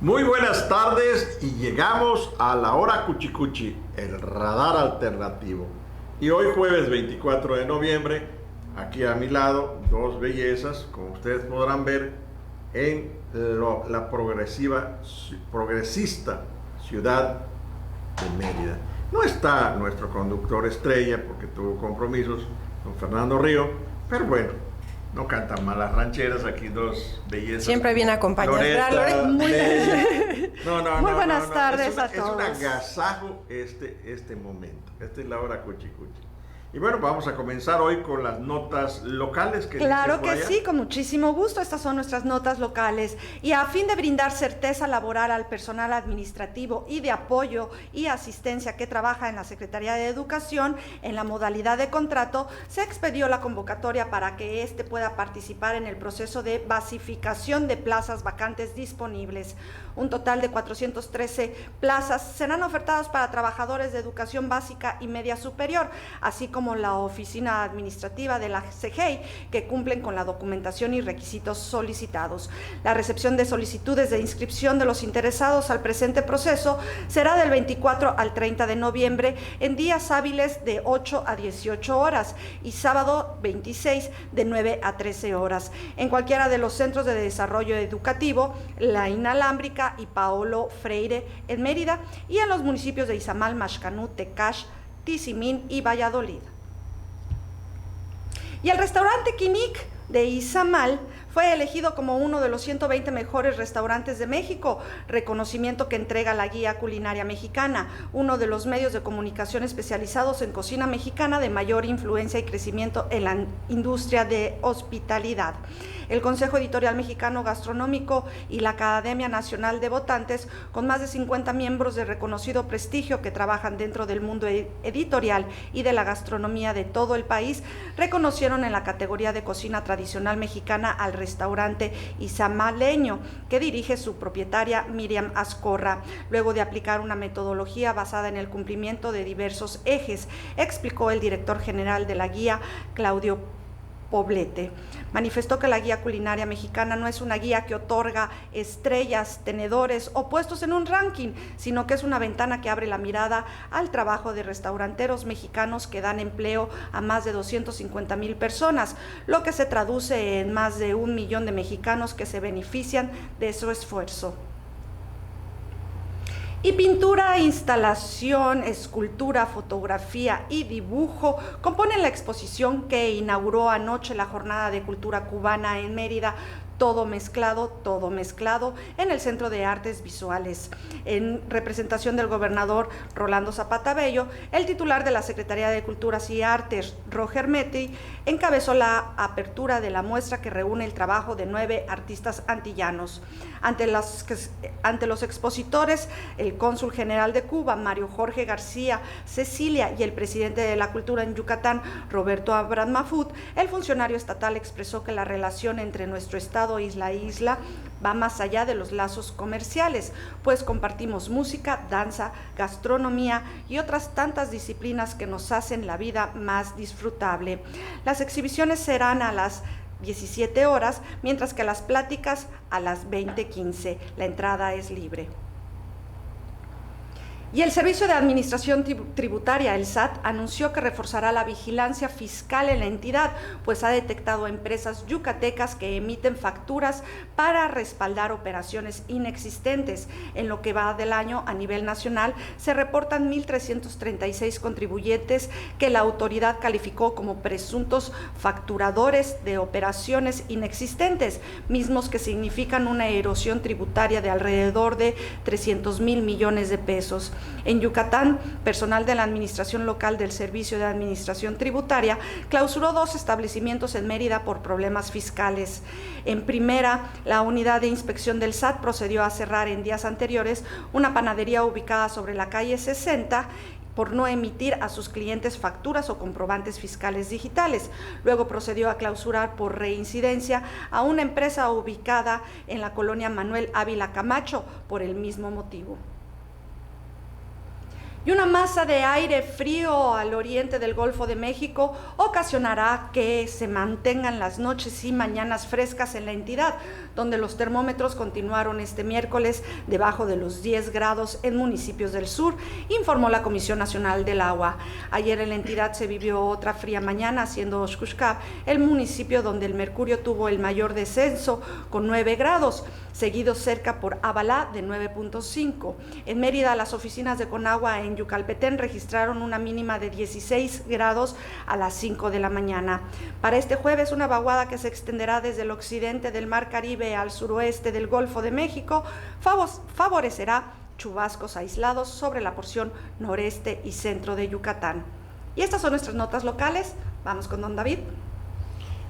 Muy buenas tardes y llegamos a la hora Cuchicuchi, el radar alternativo. Y hoy jueves 24 de noviembre, aquí a mi lado, dos bellezas, como ustedes podrán ver, en la progresista ciudad de Mérida. No está nuestro conductor estrella porque tuvo compromisos, don Fernando Río, pero bueno, no cantan mal las rancheras, aquí dos bellezas. Siempre bien acompañadas. Muy buenas tardes a todos. Es un agasajo este momento. Esta es la hora Cuchicuchi. Y bueno, vamos a comenzar hoy con las notas locales. Claro que sí, con muchísimo gusto. Estas son nuestras notas locales. Y a fin de brindar certeza laboral al personal administrativo y de apoyo y asistencia que trabaja en la Secretaría de Educación en la modalidad de contrato, se expedió la convocatoria para que éste pueda participar en el proceso de basificación de plazas vacantes disponibles. Un total de 413 plazas serán ofertadas para trabajadores de educación básica y media superior, así como la oficina administrativa de la CGEI, que cumplen con la documentación y requisitos solicitados. La recepción de solicitudes de inscripción de los interesados al presente proceso será del 24 al 30 de noviembre en días hábiles de 8 a 18 horas y sábado 26 de 9 a 13 horas en cualquiera de los centros de desarrollo educativo, La Inalámbrica y Paolo Freire en Mérida, y en los municipios de Izamal, Maxcanú, Tecash, Tizimín y Valladolid. Y el restaurante Quinic de Izamal fue elegido como uno de los 120 mejores restaurantes de México, reconocimiento que entrega la Guía Culinaria Mexicana, uno de los medios de comunicación especializados en cocina mexicana de mayor influencia y crecimiento en la industria de hospitalidad. El Consejo Editorial Mexicano Gastronómico y la Academia Nacional de Votantes, con más de 50 miembros de reconocido prestigio que trabajan dentro del mundo editorial y de la gastronomía de todo el país, reconocieron en la categoría de cocina tradicional mexicana al restaurante izamaleño, que dirige su propietaria Miriam Azcorra, luego de aplicar una metodología basada en el cumplimiento de diversos ejes, explicó el director general de la guía, Claudio Poblete. Manifestó que la Guía Culinaria Mexicana no es una guía que otorga estrellas, tenedores o puestos en un ranking, sino que es una ventana que abre la mirada al trabajo de restauranteros mexicanos que dan empleo a más de 250,000 personas, lo que se traduce en más de 1 millón de mexicanos que se benefician de su esfuerzo. Y pintura, instalación, escultura, fotografía y dibujo componen la exposición que inauguró anoche la Jornada de Cultura Cubana en Mérida, todo mezclado en el Centro de Artes Visuales. En representación del gobernador Rolando Zapata Bello, el titular de la Secretaría de Culturas y Artes, Roger Metti, encabezó la apertura de la muestra que reúne el trabajo de 9 artistas antillanos. Ante los expositores, el cónsul general de Cuba, Mario Jorge García Cecilia, y el presidente de la Cultura en Yucatán, Roberto Abraham Mafut, el funcionario estatal expresó que la relación entre nuestro estado y la isla va más allá de los lazos comerciales, pues compartimos música, danza, gastronomía y otras tantas disciplinas que nos hacen la vida más disfrutable. Las exhibiciones serán a las 17 horas, mientras que las pláticas a las 20:15. La entrada es libre. Y el Servicio de Administración Tributaria, el SAT, anunció que reforzará la vigilancia fiscal en la entidad, pues ha detectado empresas yucatecas que emiten facturas para respaldar operaciones inexistentes. En lo que va del año a nivel nacional, se reportan 1,336 contribuyentes que la autoridad calificó como presuntos facturadores de operaciones inexistentes, mismos que significan una erosión tributaria de alrededor de 300,000 millones de pesos. En Yucatán, personal de la Administración Local del Servicio de Administración Tributaria clausuró 2 establecimientos en Mérida por problemas fiscales. En primera, la unidad de inspección del SAT procedió a cerrar en días anteriores una panadería ubicada sobre la calle 60 por no emitir a sus clientes facturas o comprobantes fiscales digitales. Luego procedió a clausurar por reincidencia a una empresa ubicada en la colonia Manuel Ávila Camacho por el mismo motivo. Y una masa de aire frío al oriente del Golfo de México ocasionará que se mantengan las noches y mañanas frescas en la entidad, donde los termómetros continuaron este miércoles debajo de los 10 grados en municipios del sur, informó la Comisión Nacional del Agua. Ayer en la entidad se vivió otra fría mañana, siendo Oaxaca el municipio donde el mercurio tuvo el mayor descenso, con 9 grados, seguido cerca por Abalá de 9.5. En Mérida, las oficinas de Conagua en Yucalpetén registraron una mínima de 16 grados a las 5 de la mañana. Para este jueves, una vaguada que se extenderá desde el occidente del Mar Caribe al suroeste del Golfo de México favorecerá chubascos aislados sobre la porción noreste y centro de Yucatán. Y estas son nuestras notas locales. Vamos con don David.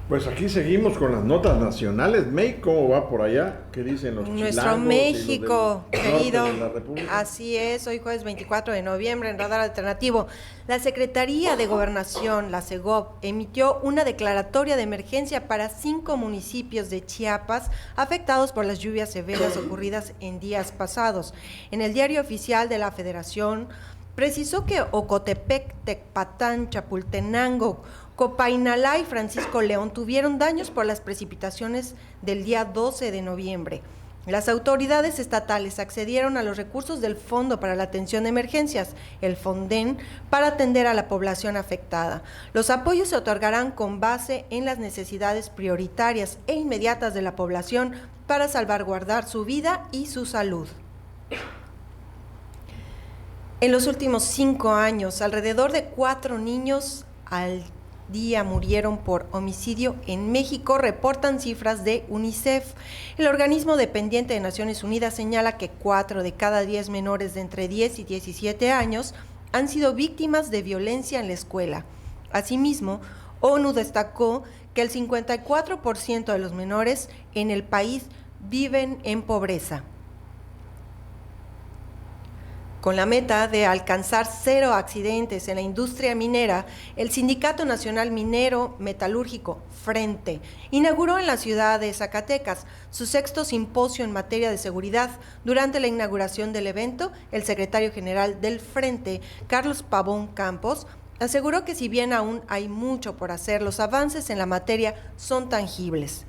Pues aquí seguimos con las notas nacionales. May, ¿cómo va por allá? ¿Qué dicen los Nuestro chilangos México, y los del querido. norte de la República? Así es, hoy jueves 24 de noviembre en Radar Alternativo. La Secretaría de Gobernación, la SEGOV, emitió una declaratoria de emergencia para 5 municipios de Chiapas afectados por las lluvias severas ocurridas en días pasados. En el Diario Oficial de la Federación precisó que Ocotepec, Tecpatán, Chapultenango, Copainalá y Francisco León tuvieron daños por las precipitaciones del día 12 de noviembre. Las autoridades estatales accedieron a los recursos del Fondo para la Atención de Emergencias, el FONDEN, para atender a la población afectada. Los apoyos se otorgarán con base en las necesidades prioritarias e inmediatas de la población para salvaguardar su vida y su salud. En los últimos 5 años, alrededor de 4 niños al día murieron por homicidio en México, reportan cifras de UNICEF. El organismo dependiente de Naciones Unidas señala que 4 de cada 10 menores de entre 10 y 17 años han sido víctimas de violencia en la escuela. Asimismo, ONU destacó que el 54% de los menores en el país viven en pobreza. Con la meta de alcanzar 0 accidentes en la industria minera, el Sindicato Nacional Minero Metalúrgico, Frente, inauguró en la ciudad de Zacatecas su 6º simposio en materia de seguridad. Durante la inauguración del evento, el secretario general del Frente, Carlos Pavón Campos, aseguró que si bien aún hay mucho por hacer, los avances en la materia son tangibles.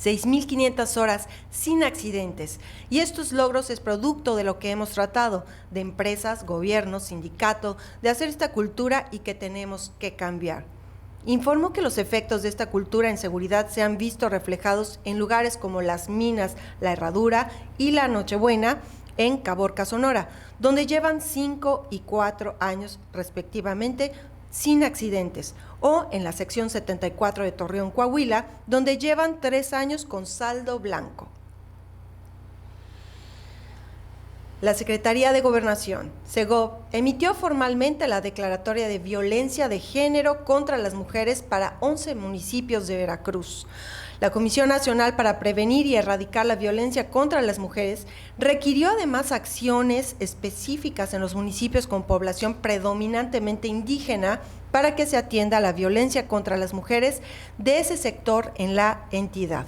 6.500 horas sin accidentes, y estos logros es producto de lo que hemos tratado, de empresas, gobiernos, sindicato, de hacer esta cultura y que tenemos que cambiar. Informó que los efectos de esta cultura en seguridad se han visto reflejados en lugares como las minas La Herradura y La Nochebuena en Caborca, Sonora, donde llevan 5 y 4 años respectivamente sin accidentes, o en la sección 74 de Torreón, Coahuila, donde llevan 3 años con saldo blanco. La Secretaría de Gobernación, SEGOV, emitió formalmente la declaratoria de violencia de género contra las mujeres para 11 municipios de Veracruz. La Comisión Nacional para Prevenir y Erradicar la Violencia contra las Mujeres requirió además acciones específicas en los municipios con población predominantemente indígena para que se atienda a la violencia contra las mujeres de ese sector en la entidad.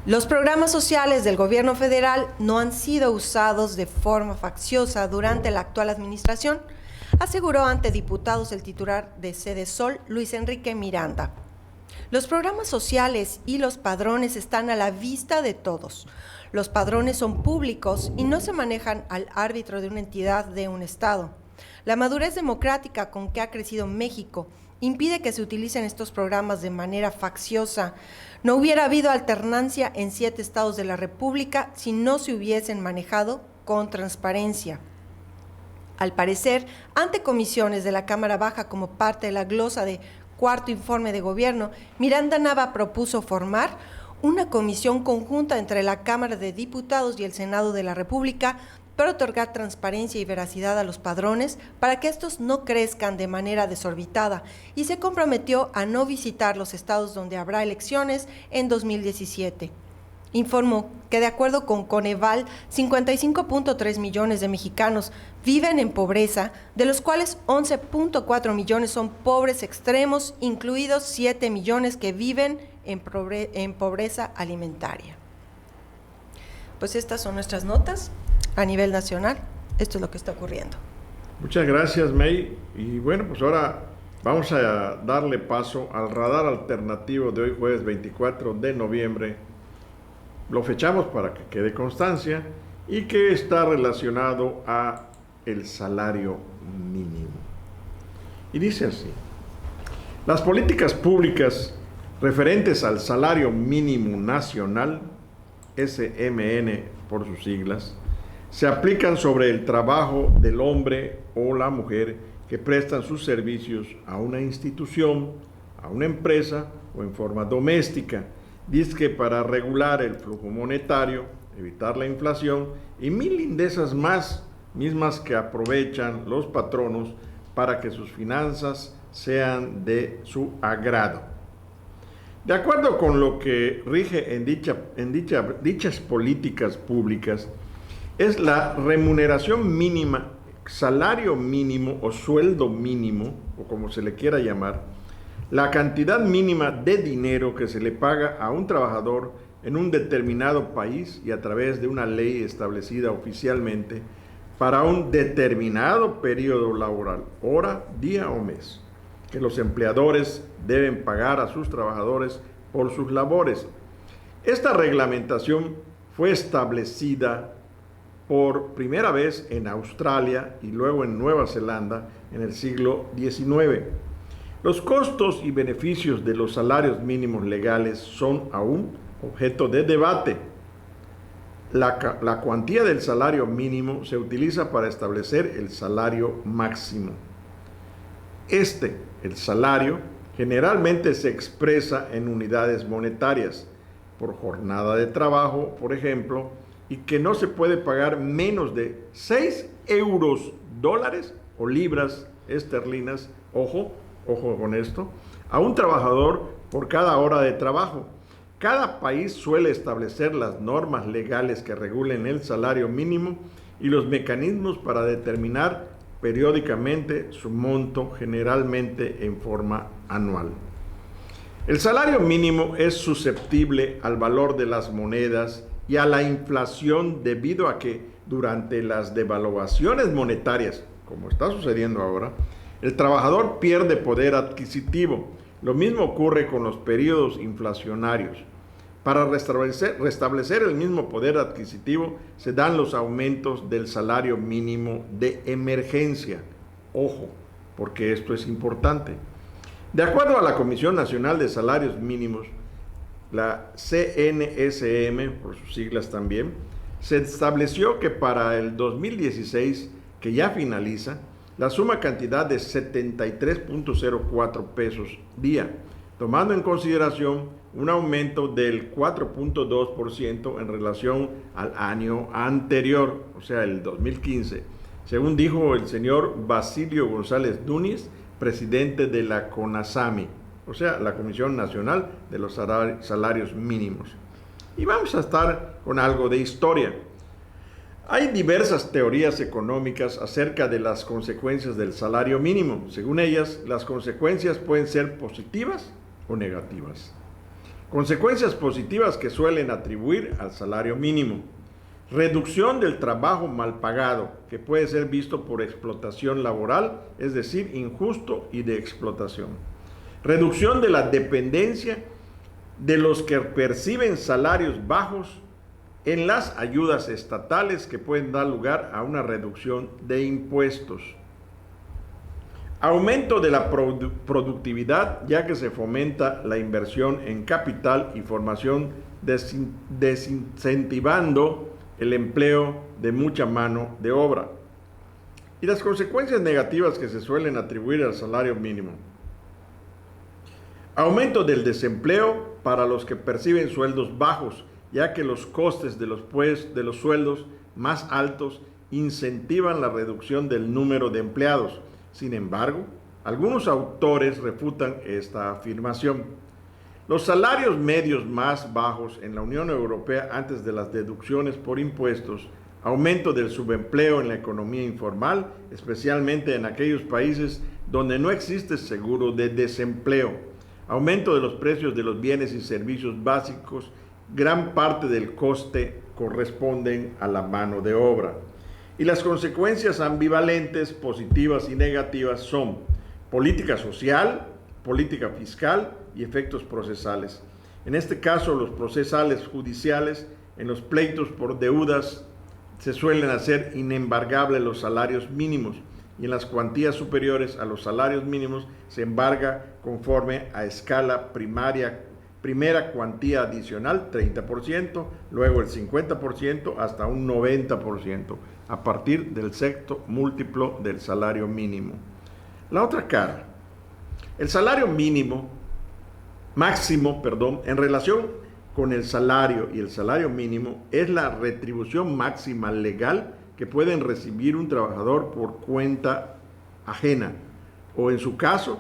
Los programas sociales del gobierno federal no han sido usados de forma facciosa durante la actual administración, aseguró ante diputados el titular de Sede Sol, Luis Enrique Miranda. Los programas sociales y los padrones están a la vista de todos. Los padrones son públicos y no se manejan al árbitro de una entidad de un estado. La madurez democrática con que ha crecido México impide que se utilicen estos programas de manera facciosa. No hubiera habido alternancia en 7 estados de la República si no se hubiesen manejado con transparencia. Al parecer, ante comisiones de la Cámara Baja como parte de la glosa de 4º informe de gobierno, Miranda Nava propuso formar una comisión conjunta entre la Cámara de Diputados y el Senado de la República para otorgar transparencia y veracidad a los padrones para que estos no crezcan de manera desorbitada, y se comprometió a no visitar los estados donde habrá elecciones en 2017. Informó que de acuerdo con Coneval, 55.3 millones de mexicanos viven en pobreza, de los cuales 11.4 millones son pobres extremos, incluidos 7 millones que viven en pobreza alimentaria. Pues estas son nuestras notas. a nivel nacional. Esto es lo que está ocurriendo. Muchas gracias, May. Y bueno, pues ahora vamos a darle paso al radar alternativo de hoy, jueves 24 de noviembre. Lo fechamos para que quede constancia y que está relacionado a el salario mínimo. Y dice así: las políticas públicas referentes al salario mínimo nacional, SMN por sus siglas, se aplican sobre el trabajo del hombre o la mujer que prestan sus servicios a una institución, a una empresa o en forma doméstica, dizque para regular el flujo monetario, evitar la inflación y mil lindezas más, mismas que aprovechan los patronos para que sus finanzas sean de su agrado. De acuerdo con lo que rige en dichas políticas públicas, es la remuneración mínima, salario mínimo o sueldo mínimo, o como se le quiera llamar, la cantidad mínima de dinero que se le paga a un trabajador en un determinado país y a través de una ley establecida oficialmente para un determinado periodo laboral, hora, día o mes, que los empleadores deben pagar a sus trabajadores por sus labores. Esta reglamentación fue establecida por primera vez en Australia y luego en Nueva Zelanda en el siglo XIX. Los costos y beneficios de los salarios mínimos legales son aún objeto de debate. La cuantía del salario mínimo se utiliza para establecer el salario máximo. El salario, generalmente se expresa en unidades monetarias, por jornada de trabajo, por ejemplo, y que no se puede pagar menos de 6 euros, dólares o libras esterlinas, ojo con esto, a un trabajador por cada hora de trabajo. Cada país suele establecer las normas legales que regulen el salario mínimo y los mecanismos para determinar periódicamente su monto, generalmente en forma anual. El salario mínimo es susceptible al valor de las monedas y a la inflación debido a que durante las devaluaciones monetarias, como está sucediendo ahora, el trabajador pierde poder adquisitivo. Lo mismo ocurre con los periodos inflacionarios. Para restablecer el mismo poder adquisitivo se dan los aumentos del salario mínimo de emergencia. Ojo, porque esto es importante. De acuerdo a la Comisión Nacional de Salarios Mínimos, la CNSM, por sus siglas también, se estableció que para el 2016, que ya finaliza, la suma cantidad de 73.04 pesos día, tomando en consideración un aumento del 4.2% en relación al año anterior, o sea, el 2015, según dijo el señor Basilio González Núñez, presidente de la CONASAMI, o sea, la Comisión Nacional de los Salarios Mínimos. Y vamos a estar con algo de historia. Hay diversas teorías económicas acerca de las consecuencias del salario mínimo. Según ellas, las consecuencias pueden ser positivas o negativas. Consecuencias positivas que suelen atribuir al salario mínimo: reducción del trabajo mal pagado, que puede ser visto por explotación laboral, es decir, injusto y de explotación. Reducción de la dependencia de los que perciben salarios bajos en las ayudas estatales, que pueden dar lugar a una reducción de impuestos. Aumento de la productividad, ya que se fomenta la inversión en capital y formación, desincentivando el empleo de mucha mano de obra. Y las consecuencias negativas que se suelen atribuir al salario mínimo: aumento del desempleo para los que perciben sueldos bajos, ya que los costes de los sueldos más altos incentivan la reducción del número de empleados. Sin embargo, algunos autores refutan esta afirmación. Los salarios medios más bajos en la Unión Europea antes de las deducciones por impuestos, aumento del subempleo en la economía informal, especialmente en aquellos países donde no existe seguro de desempleo, aumento de los precios de los bienes y servicios básicos gran parte del coste corresponden a la mano de obra. Y las consecuencias ambivalentes, positivas y negativas son política social, política fiscal y efectos procesales. En este caso, los procesales judiciales, en los pleitos por deudas, se suelen hacer inembargables los salarios mínimos, y en las cuantías superiores a los salarios mínimos se embarga conforme a escala primaria, primera cuantía adicional 30%, luego el 50% hasta un 90%, a partir del sexto múltiplo del salario mínimo. La otra cara, el salario máximo, en relación con el salario y el salario mínimo, es la retribución máxima legal que pueden recibir un trabajador por cuenta ajena, o en su caso,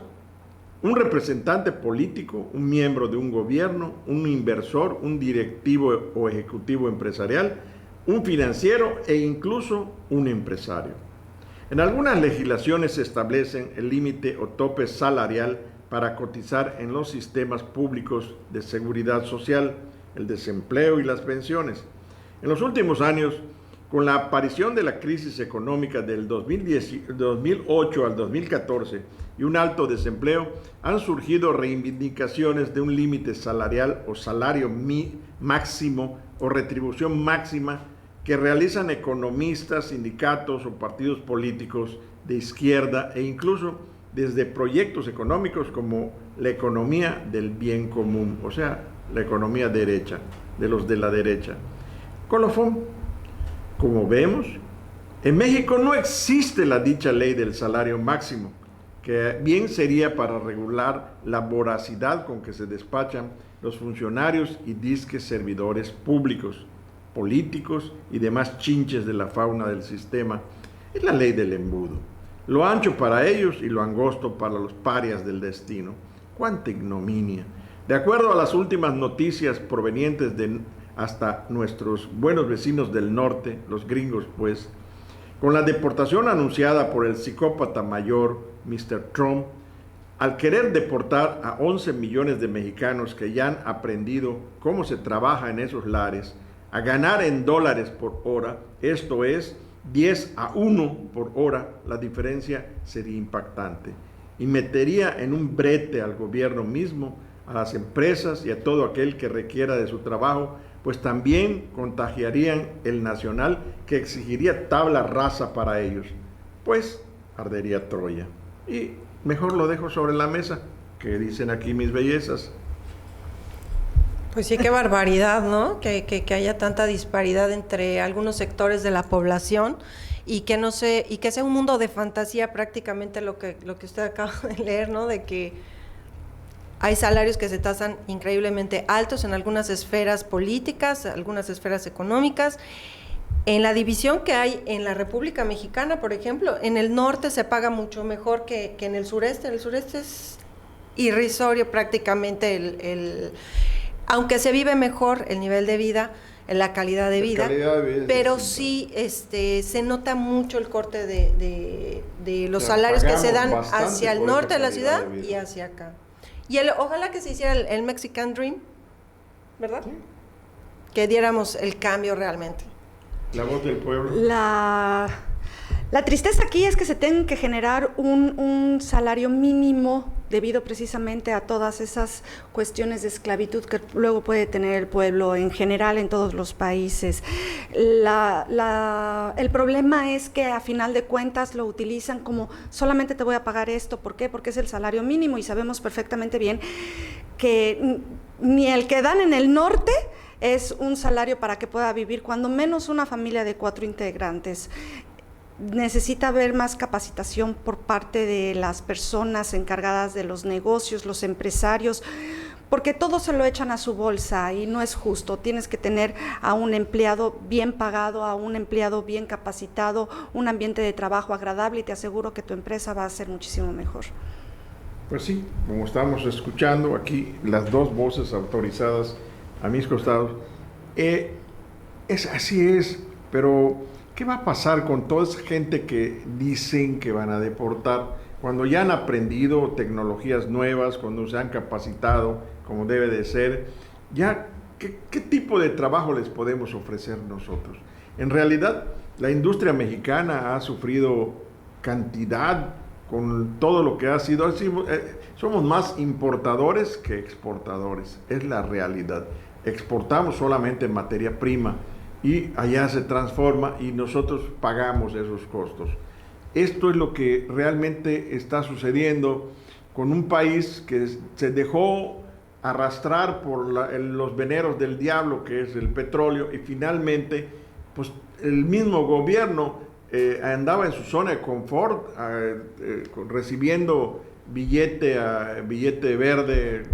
un representante político, un miembro de un gobierno, un inversor, un directivo o ejecutivo empresarial, un financiero e incluso un empresario. En algunas legislaciones se establecen el límite o tope salarial para cotizar en los sistemas públicos de seguridad social, el desempleo y las pensiones. En los últimos años, con la aparición de la crisis económica del 2008 al 2014 y un alto desempleo, han surgido reivindicaciones de un límite salarial o salario máximo o retribución máxima que realizan economistas, sindicatos o partidos políticos de izquierda e incluso desde proyectos económicos como la economía del bien común, o sea, la economía derecha, de los de la derecha. Colofón. Como vemos, en México no existe la dicha ley del salario máximo, que bien sería para regular la voracidad con que se despachan los funcionarios y disques servidores públicos, políticos y demás chinches de la fauna del sistema. Es la ley del embudo, lo ancho para ellos y lo angosto para los parias del destino. ¡Cuánta ignominia! De acuerdo a las últimas noticias provenientes de hasta nuestros buenos vecinos del norte, los gringos pues, con la deportación anunciada por el psicópata mayor, Mr. Trump, al querer deportar a 11 millones de mexicanos que ya han aprendido cómo se trabaja en esos lares, a ganar en dólares por hora, esto es 10-1 por hora, la diferencia sería impactante y metería en un brete al gobierno mismo, a las empresas y a todo aquel que requiera de su trabajo, pues también contagiarían el nacional que exigiría tabla rasa para ellos, pues ardería Troya. Y mejor lo dejo sobre la mesa, que dicen aquí mis bellezas. Pues sí, qué barbaridad, ¿no? Que haya tanta disparidad entre algunos sectores de la población y que no sé, y que sea un mundo de fantasía prácticamente lo que usted acaba de leer, ¿no? De que hay salarios que se tasan increíblemente altos en algunas esferas políticas, algunas esferas económicas. En la división que hay en la República Mexicana, por ejemplo, en el norte se paga mucho mejor que en el sureste. En el sureste es irrisorio prácticamente aunque se vive mejor el nivel de vida, la calidad de vida, pero sí se nota mucho el corte de los salarios que se dan hacia el norte de la ciudad y hacia acá. Y ojalá que se hiciera el Mexican Dream, ¿verdad? Sí. Que diéramos el cambio realmente. La voz del pueblo. La tristeza aquí es que se tenga que generar un salario mínimo debido precisamente a todas esas cuestiones de esclavitud que luego puede tener el pueblo en general en todos los países. El problema es que a final de cuentas lo utilizan como solamente te voy a pagar esto. ¿Por qué? Porque es el salario mínimo y sabemos perfectamente bien que ni el que dan en el norte es un salario para que pueda vivir cuando menos una familia de 4 integrantes. Necesita haber más capacitación por parte de las personas encargadas de los negocios, los empresarios, porque todo se lo echan a su bolsa y no es justo. Tienes que tener a un empleado bien pagado, a un empleado bien capacitado, un ambiente de trabajo agradable y te aseguro que tu empresa va a ser muchísimo mejor. Pues sí, como estamos escuchando aquí las dos voces autorizadas a mis costados, así es, pero ¿qué va a pasar con toda esa gente que dicen que van a deportar cuando ya han aprendido tecnologías nuevas, cuando se han capacitado como debe de ser? Ya ¿qué tipo de trabajo les podemos ofrecer nosotros? En realidad, la industria mexicana ha sufrido cantidad con todo lo que ha sido. Somos más importadores que exportadores, es la realidad. Exportamos solamente materia prima y allá se transforma y nosotros pagamos esos costos. Esto es lo que realmente está sucediendo con un país que se dejó arrastrar por los veneros del diablo, que es el petróleo, y finalmente pues el mismo gobierno andaba en su zona de confort, recibiendo billete verde,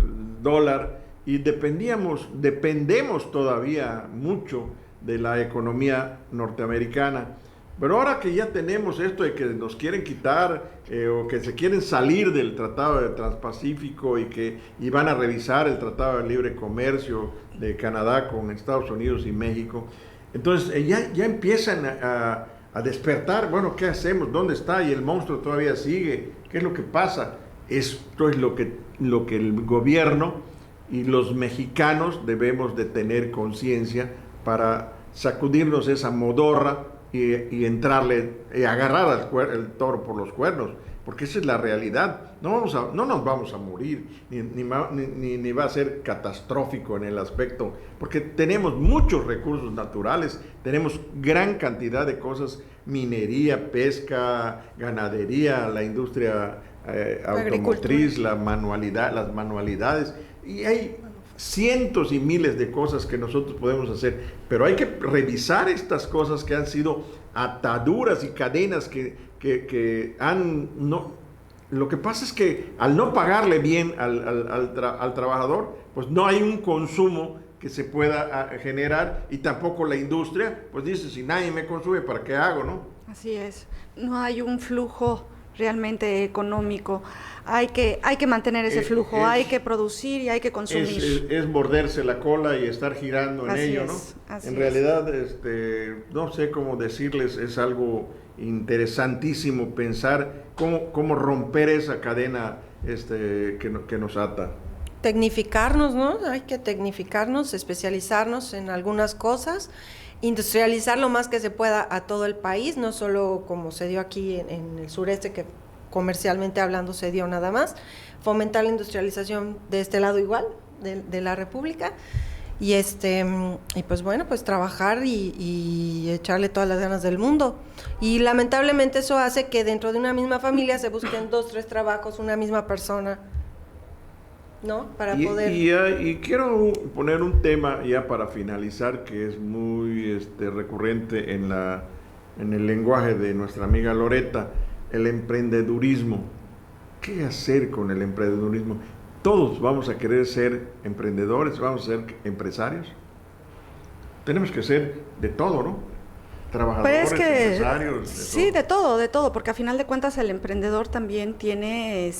dólar, y dependemos todavía mucho de la economía norteamericana. Pero ahora que ya tenemos esto de que nos quieren quitar o que se quieren salir del Tratado de Transpacífico y van a revisar el Tratado de Libre Comercio de Canadá con Estados Unidos y México, entonces ya empiezan a despertar. Bueno, ¿qué hacemos? ¿Dónde está? Y el monstruo todavía sigue. ¿Qué es lo que pasa? Esto es lo que el gobierno y los mexicanos debemos de tener conciencia para sacudirnos esa modorra y entrarle y agarrar el toro por los cuernos, porque esa es la realidad. No nos vamos a morir, ni va a ser catastrófico en el aspecto, porque tenemos muchos recursos naturales, tenemos gran cantidad de cosas: minería, pesca, ganadería, la industria automotriz, las manualidades, y hay cientos y miles de cosas que nosotros podemos hacer, pero hay que revisar estas cosas que han sido ataduras y cadenas que han... Lo que pasa es que al no pagarle bien al trabajador, pues no hay un consumo que se pueda generar, y tampoco la industria, pues dice, si nadie me consume, ¿para qué hago, no? Así es, no hay un flujo realmente económico. Hay que mantener ese flujo, hay que producir y hay que consumir. Es morderse la cola y estar girando en ello, ¿no? En realidad, no sé cómo decirles, es algo interesantísimo pensar cómo romper esa cadena que nos ata. Tecnificarnos, ¿no? Hay que tecnificarnos, especializarnos en algunas cosas, industrializar lo más que se pueda a todo el país, no solo como se dio aquí en el sureste, que comercialmente hablando se dio nada más, fomentar la industrialización de este lado igual, de la República, y pues bueno, pues trabajar y echarle todas las ganas del mundo. Y lamentablemente eso hace que dentro de una misma familia se busquen 2, 3 trabajos, una misma persona, ¿no? Para poder... Y quiero poner un tema ya para finalizar, que es muy recurrente en el lenguaje de nuestra amiga Loreta: el emprendedurismo. ¿Qué hacer con el emprendedurismo? Todos vamos a querer ser emprendedores, vamos a ser empresarios. Tenemos que ser de todo, ¿no? Trabajadores, empresarios. Sí, de todo, porque a final de cuentas el emprendedor también tiene,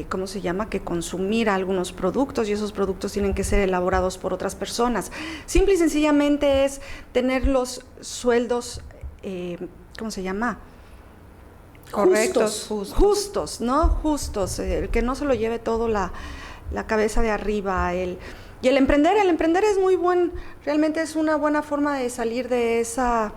¿cómo se llama?, que consumir algunos productos, y esos productos tienen que ser elaborados por otras personas. Simple y sencillamente es tener los sueldos, ¿cómo se llama?, correctos, justos, ¿no? Justos, el que no se lo lleve todo la cabeza de arriba. Y el emprender es muy realmente es una buena forma de salir de esa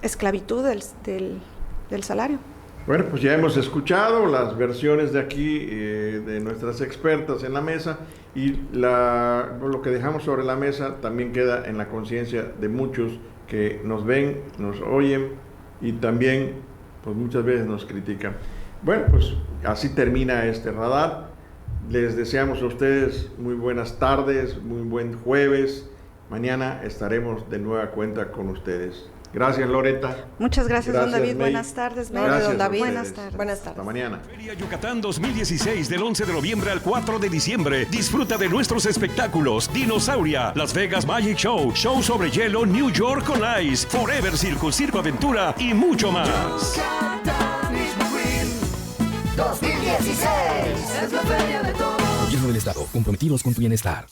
esclavitud del salario. Bueno, pues ya hemos escuchado las versiones de aquí, de nuestras expertas en la mesa, y lo que dejamos sobre la mesa también queda en la conciencia de muchos que nos ven, nos oyen y también pues muchas veces nos critican. Bueno, pues así termina este radar. Les deseamos a ustedes muy buenas tardes, muy buen jueves. Mañana estaremos de nueva cuenta con ustedes. Gracias, Loreta. Muchas gracias, don David. Buenas tardes, May. Gracias, don David. Buenas tardes. Buenas tardes. Hasta mañana. Feria Yucatán 2016, del 11 de noviembre al 4 de diciembre. Disfruta de nuestros espectáculos: Dinosauria, Las Vegas Magic Show, Show sobre hielo, New York on Ice, Forever Circus, Circo Aventura y mucho más. Yucatán Mismo Green 2016 es la feria de todos. Gobierno del Estado, comprometidos con tu bienestar.